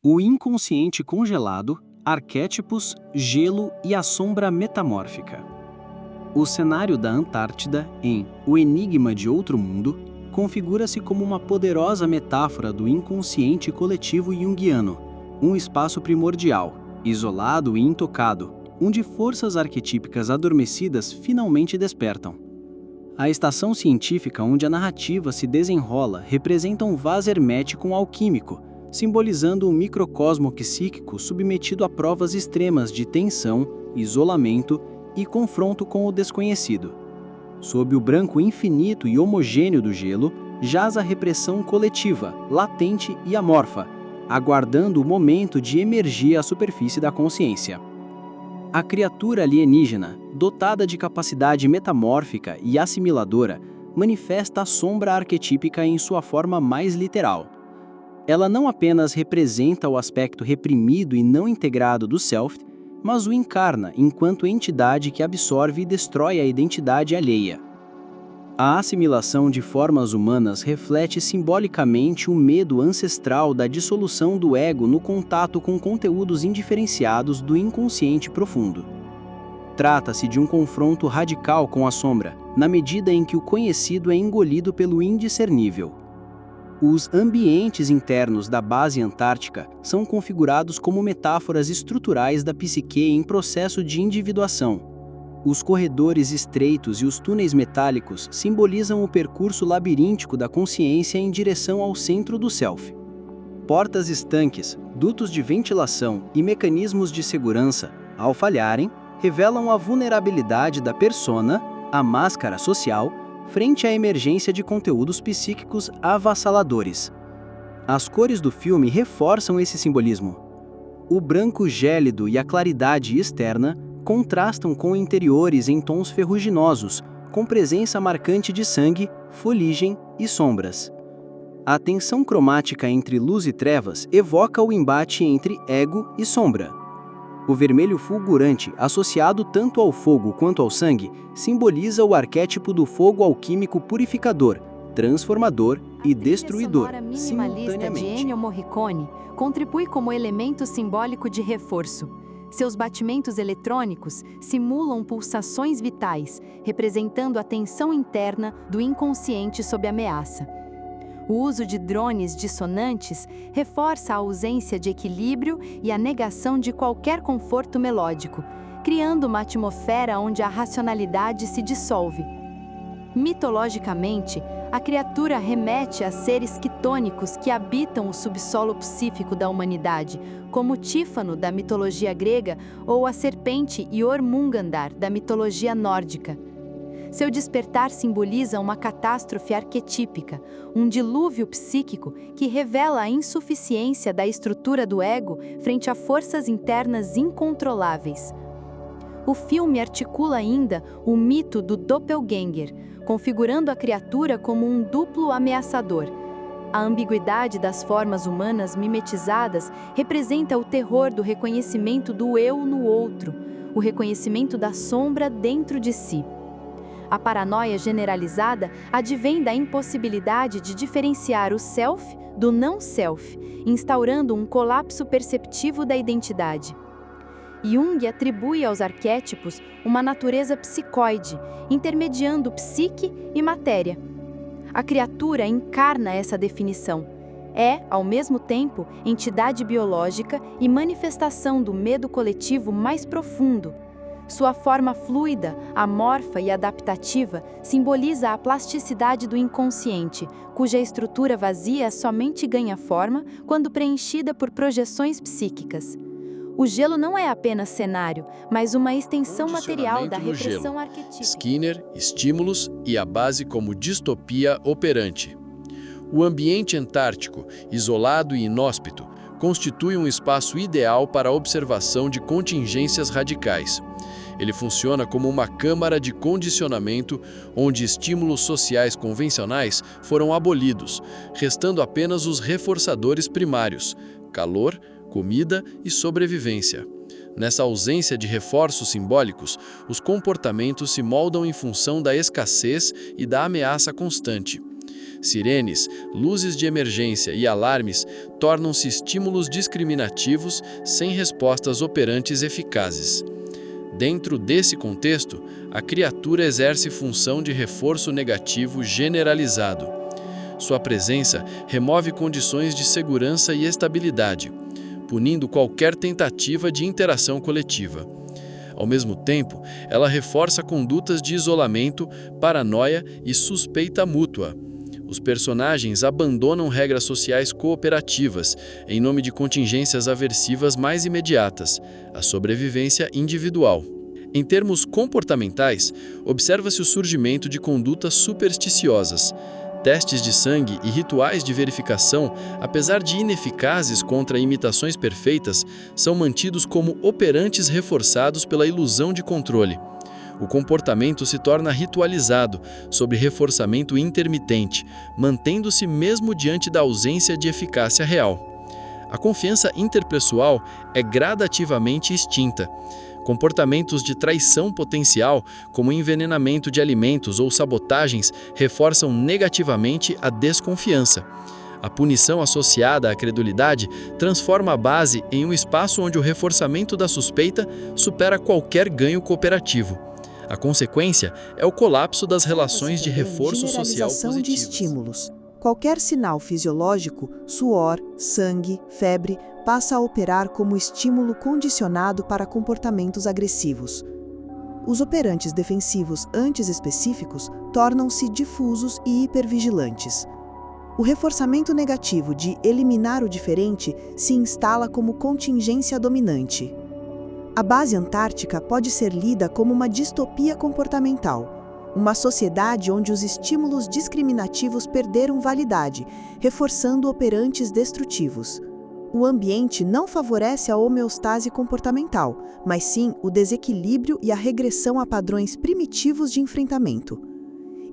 O inconsciente congelado, arquétipos, gelo e a sombra metamórfica. O cenário da Antártida, em O Enigma de Outro Mundo, configura-se como uma poderosa metáfora do inconsciente coletivo junguiano, um espaço primordial, isolado e intocado, onde forças arquetípicas adormecidas finalmente despertam. A estação científica onde a narrativa se desenrola representa um vaso hermético alquímico, simbolizando um microcosmo psíquico submetido a provas extremas de tensão, isolamento e confronto com o desconhecido. Sob o branco infinito e homogêneo do gelo, jaz a repressão coletiva, latente e amorfa, aguardando o momento de emergir à superfície da consciência. A criatura alienígena, dotada de capacidade metamórfica e assimiladora, manifesta a sombra arquetípica em sua forma mais literal. Ela não apenas representa o aspecto reprimido e não integrado do self, mas o encarna enquanto entidade que absorve e destrói a identidade alheia. A assimilação de formas humanas reflete simbolicamente o medo ancestral da dissolução do ego no contato com conteúdos indiferenciados do inconsciente profundo. Trata-se de um confronto radical com a sombra, na medida em que o conhecido é engolido pelo indiscernível. Os ambientes internos da base antártica são configurados como metáforas estruturais da psique em processo de individuação. Os corredores estreitos e os túneis metálicos simbolizam o percurso labiríntico da consciência em direção ao centro do self. Portas estanques, dutos de ventilação e mecanismos de segurança, ao falharem, revelam a vulnerabilidade da persona, a máscara social, frente à emergência de conteúdos psíquicos avassaladores. As cores do filme reforçam esse simbolismo. O branco gélido e a claridade externa contrastam com interiores em tons ferruginosos, com presença marcante de sangue, fuligem e sombras. A tensão cromática entre luz e trevas evoca o embate entre ego e sombra. O vermelho fulgurante, associado tanto ao fogo quanto ao sangue, simboliza o arquétipo do fogo alquímico purificador, transformador e destruidor, A trilha sonora minimalista de Ennio Morricone contribui como elemento simbólico de reforço. Seus batimentos eletrônicos simulam pulsações vitais, representando a tensão interna do inconsciente sob ameaça. O uso de drones dissonantes reforça a ausência de equilíbrio e a negação de qualquer conforto melódico, criando uma atmosfera onde a racionalidade se dissolve. Mitologicamente, a criatura remete a seres quitônicos que habitam o subsolo psíquico da humanidade, como Tífano da mitologia grega ou a serpente Jormungandr da mitologia nórdica. Seu despertar simboliza uma catástrofe arquetípica, um dilúvio psíquico que revela a insuficiência da estrutura do ego frente a forças internas incontroláveis. O filme articula ainda o mito do doppelganger, configurando a criatura como um duplo ameaçador. A ambiguidade das formas humanas mimetizadas representa o terror do reconhecimento do eu no outro, o reconhecimento da sombra dentro de si. A paranoia generalizada advém da impossibilidade de diferenciar o self do não-self, instaurando um colapso perceptivo da identidade. Jung atribui aos arquétipos uma natureza psicoide, intermediando psique e matéria. A criatura encarna essa definição. É, ao mesmo tempo, entidade biológica e manifestação do medo coletivo mais profundo. Sua forma fluida, amorfa e adaptativa simboliza a plasticidade do inconsciente, cuja estrutura vazia somente ganha forma quando preenchida por projeções psíquicas. O gelo não é apenas cenário, mas uma extensão material da repressão arquetípica. Skinner, estímulos e a base como distopia operante. O ambiente antártico, isolado e inóspito, constitui um espaço ideal para a observação de contingências radicais. Ele funciona como uma câmara de condicionamento onde estímulos sociais convencionais foram abolidos, restando apenas os reforçadores primários: calor, comida e sobrevivência. Nessa ausência de reforços simbólicos, os comportamentos se moldam em função da escassez e da ameaça constante. Sirenes, luzes de emergência e alarmes tornam-se estímulos discriminativos sem respostas operantes eficazes. Dentro desse contexto, a criatura exerce função de reforço negativo generalizado. Sua presença remove condições de segurança e estabilidade, punindo qualquer tentativa de interação coletiva. Ao mesmo tempo, ela reforça condutas de isolamento, paranoia e suspeita mútua. Os personagens abandonam regras sociais cooperativas em nome de contingências aversivas mais imediatas, a sobrevivência individual. Em termos comportamentais, observa-se o surgimento de condutas supersticiosas. Testes de sangue e rituais de verificação, apesar de ineficazes contra imitações perfeitas, são mantidos como operantes reforçados pela ilusão de controle. O comportamento se torna ritualizado, sob reforçamento intermitente, mantendo-se mesmo diante da ausência de eficácia real. A confiança interpessoal é gradativamente extinta. Comportamentos de traição potencial, como envenenamento de alimentos ou sabotagens, reforçam negativamente a desconfiança. A punição associada à credulidade transforma a base em um espaço onde o reforçamento da suspeita supera qualquer ganho cooperativo. A consequência é o colapso das relações de reforço social Generalização de positivas. estímulos. Qualquer sinal fisiológico, suor, sangue, febre, passa a operar como estímulo condicionado para comportamentos agressivos. Os operantes defensivos antes específicos tornam-se difusos e hipervigilantes. O reforçamento negativo de eliminar o diferente se instala como contingência dominante. A base antártica pode ser lida como uma distopia comportamental, uma sociedade onde os estímulos discriminativos perderam validade, reforçando operantes destrutivos. O ambiente não favorece a homeostase comportamental, mas sim o desequilíbrio e a regressão a padrões primitivos de enfrentamento.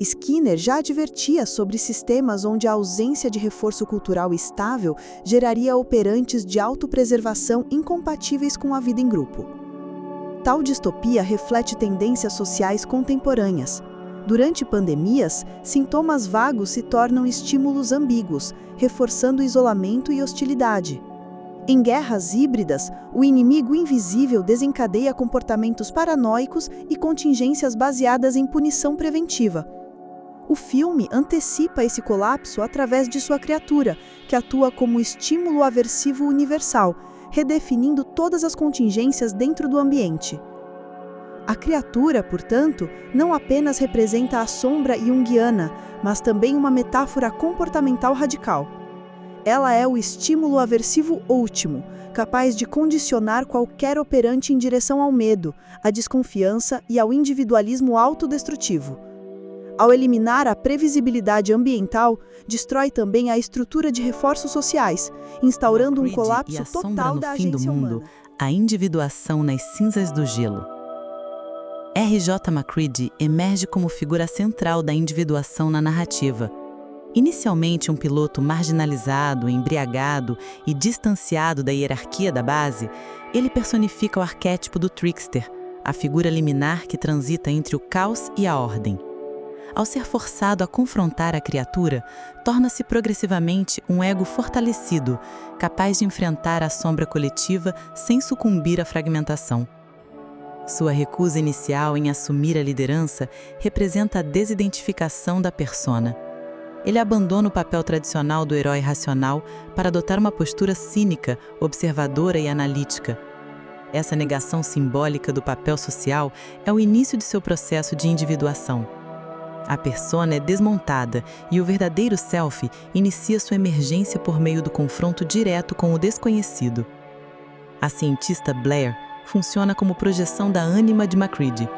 Skinner já advertia sobre sistemas onde a ausência de reforço cultural estável geraria operantes de autopreservação incompatíveis com a vida em grupo. Tal distopia reflete tendências sociais contemporâneas. Durante pandemias, sintomas vagos se tornam estímulos ambíguos, reforçando isolamento e hostilidade. Em guerras híbridas, o inimigo invisível desencadeia comportamentos paranoicos e contingências baseadas em punição preventiva. O filme antecipa esse colapso através de sua criatura, que atua como estímulo aversivo universal, redefinindo todas as contingências dentro do ambiente. A criatura, portanto, não apenas representa a sombra junguiana, mas também uma metáfora comportamental radical. Ela é o estímulo aversivo último, capaz de condicionar qualquer operante em direção ao medo, à desconfiança e ao individualismo autodestrutivo. Ao eliminar a previsibilidade ambiental, destrói também a estrutura de reforços sociais, instaurando um colapso total da agência humana. A individuação nas cinzas do gelo. R.J. MacReady emerge como figura central da individuação na narrativa. Inicialmente um piloto marginalizado, embriagado e distanciado da hierarquia da base, ele personifica o arquétipo do trickster, a figura liminar que transita entre o caos e a ordem. Ao ser forçado a confrontar a criatura, torna-se progressivamente um ego fortalecido, capaz de enfrentar a sombra coletiva sem sucumbir à fragmentação. Sua recusa inicial em assumir a liderança representa a desidentificação da persona. Ele abandona o papel tradicional do herói racional para adotar uma postura cínica, observadora e analítica. Essa negação simbólica do papel social é o início de seu processo de individuação. A persona é desmontada e o verdadeiro self inicia sua emergência por meio do confronto direto com o desconhecido. A cientista Blair funciona como projeção da ânima de MacReady.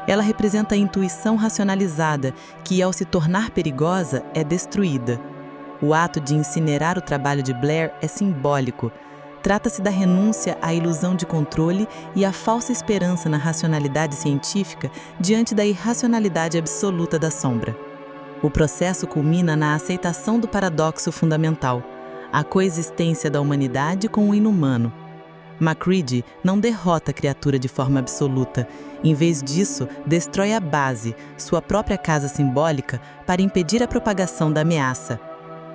Ela representa a intuição racionalizada que, ao se tornar perigosa, é destruída. O ato de incinerar o trabalho de Blair é simbólico. Trata-se da renúncia à ilusão de controle e à falsa esperança na racionalidade científica diante da irracionalidade absoluta da sombra. O processo culmina na aceitação do paradoxo fundamental, a coexistência da humanidade com o inumano. Macready não derrota a criatura de forma absoluta. Em vez disso, destrói a base, sua própria casa simbólica, para impedir a propagação da ameaça.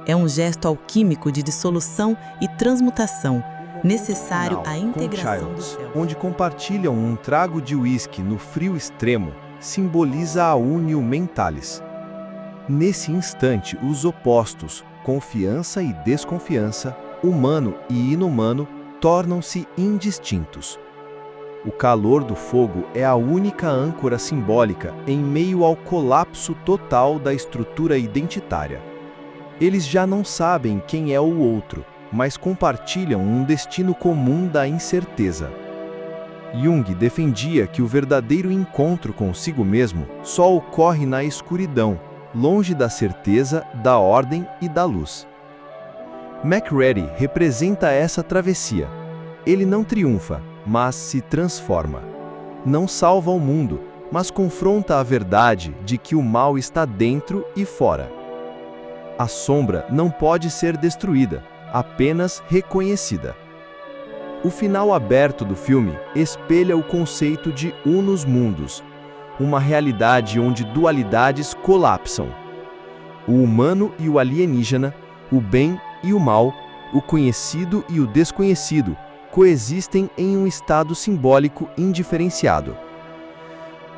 É um gesto alquímico de dissolução e transmutação, necessário à integração do céu. Onde compartilham um trago de uísque no frio extremo, simboliza a unio mentalis. Nesse instante, os opostos, confiança e desconfiança, humano e inumano, tornam-se indistintos. O calor do fogo é a única âncora simbólica em meio ao colapso total da estrutura identitária. Eles já não sabem quem é o outro, mas compartilham um destino comum da incerteza. Jung defendia que o verdadeiro encontro consigo mesmo só ocorre na escuridão, longe da certeza, da ordem e da luz. Macready representa essa travessia. Ele não triunfa, mas se transforma. Não salva o mundo, mas confronta a verdade de que o mal está dentro e fora. A sombra não pode ser destruída, apenas reconhecida. O final aberto do filme espelha o conceito de unus mundus, uma realidade onde dualidades colapsam. O humano e o alienígena, o bem e o mal, o conhecido e o desconhecido, coexistem em um estado simbólico indiferenciado.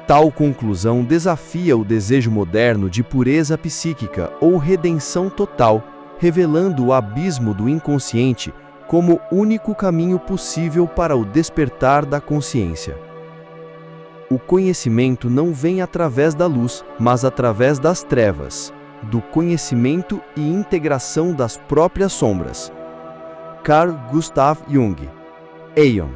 Tal conclusão desafia o desejo moderno de pureza psíquica ou redenção total, revelando o abismo do inconsciente como único caminho possível para o despertar da consciência. O conhecimento não vem através da luz, mas através das trevas, do conhecimento e integração das próprias sombras. Carl Gustav Jung. Aeon.